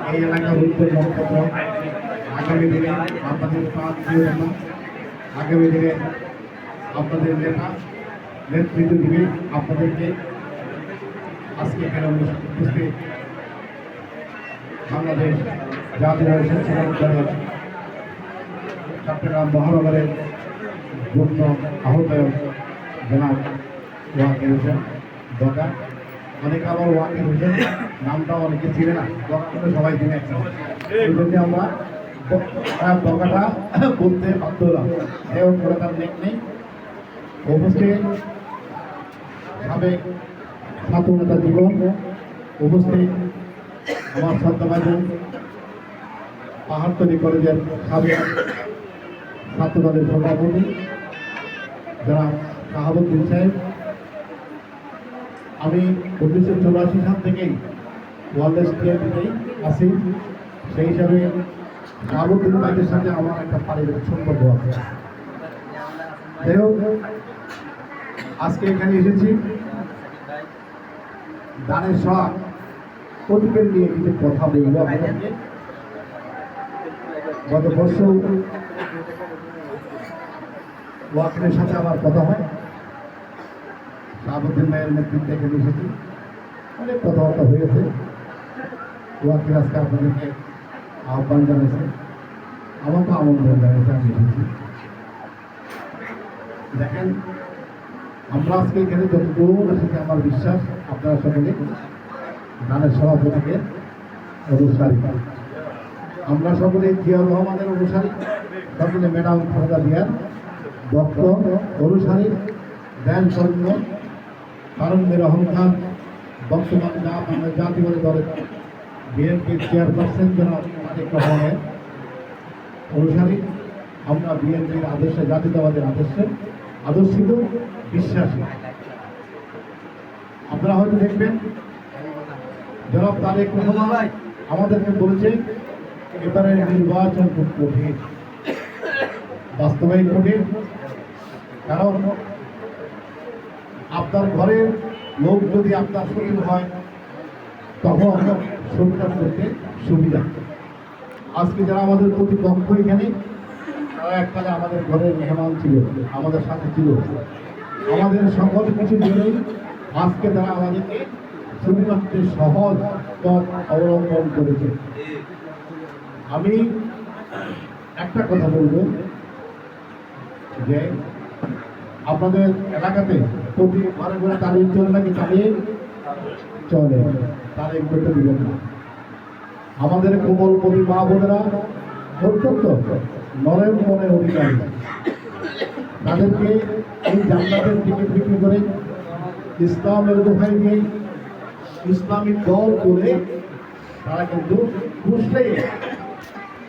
এই এলাকার উত্তর নক্ষত্র আগামী দিনে আপনাদের আগামী দিনে আপনাদের নেতা নেতৃত্ব দিবে আপনাদেরকে। আজকে এখানে উপস্থিত বাংলাদেশ জাতীয় স্বেচ্ছাসেবক চট্টগ্রাম মহানগরের যুগ্ম আহ্বায়ক জনাব ওয়াকিল হোসেন দগা। অনেকে আবার ওয়াকিল হোসেন নামটাও অনেকে চিনে না, দগা সবাই চিনে। এই জন্য আমরা দগাটা বলতে বাধ্য হলাম, এও করে তার নেক নেই। উপস্থিত সাবেক ছাত্র নেতা জীবন, উপস্থিত আমার শ্রদ্ধাভাজন পাহাড়তলী কলেজের সাবেক ছাত্র দলের সভাপতি যারা শাহাবুদ্দিন সাহেব। আমি 1984 সাল থেকেই ওয়ার্ল্ড টিআরপিতেই আছি, সেই হিসাবে শাহাবুদ্দিন ভাইদের সাথে আমার একটা পারিবারিক সম্পর্ক আছে। যাই হোক, আজকে এখানে এসেছি দানের সব প্রতীকের নিয়ে কিছু কথা বলবো আপনাদেরকে। গত বছর ওয়াকিলের সাথে আমার কথা হয়, শাহাবুদ্দিন ভাইয়ের নেতৃত্বে এখানে এসেছি, অনেক কথাবার্তা হয়েছে। ওয়াকিল আজকে আপনাদেরকে আহ্বান জানিয়েছে, আমাকেও আমন্ত্রণ জানিয়েছে, আমি এসেছি। দেখেন, আমরা আজকে এখানে যতদূর এসেছি আমার বিশ্বাস আপনারা সকলে গানের সভাপতিকে অনুসারী, আমরা সকলে জিয়াউর রহমানের অনুসারী, সকলে ম্যাডাম খালেদা জিয়ার ভক্ত অনুসারী, দেন সৈন্য তারুণ্যের অহংকার বর্তমান জাতীয় দলের বিএনপির চেয়ারপারসন জনাব তারেক রহমানের অনুসারী। আমরা বিএনপির আদর্শে, জাতীয়তাবাদের আদর্শে আদর্শিত, বিশ্বাসী। আপনারা হয়তো দেখবেন জনাব তারেক রহমান আমাদেরকে বলেছে এবারে নির্বাচন খুব কঠিন, বাস্তবায়ন কঠিন। কারণ আপনার ঘরের লোক যদি আপনার শরীর হয় তখন সুবিধা করতে সুবিধা। আজকে যারা আমাদের প্রতিপক্ষ এখানে, তারা এককালে আমাদের ঘরের মেহমান ছিল, আমাদের সাথে ছিল, আমাদের সকল কিছু জন্যই আজকে তারা আমাদেরকে শুধুমাত্র সহজ পথ অবলম্বন করেছে। আমি একটা কথা বলবো যে আপনাদের এলাকাতে প্রতি ঘরে ঘরে তালিম চলে নাকি? তালিম চলে, তালিম করতে দিবেন না। আমাদের কোমলপতি মা বোনেরা অত্যন্ত নরেন মনের অধিকারী, তাদেরকে এই জান্নাতের টিকিট বিক্রি করে ইসলামের দোহাই দিয়ে ইসলামিক দল করে তারা কিন্তু ঘুষ নেই।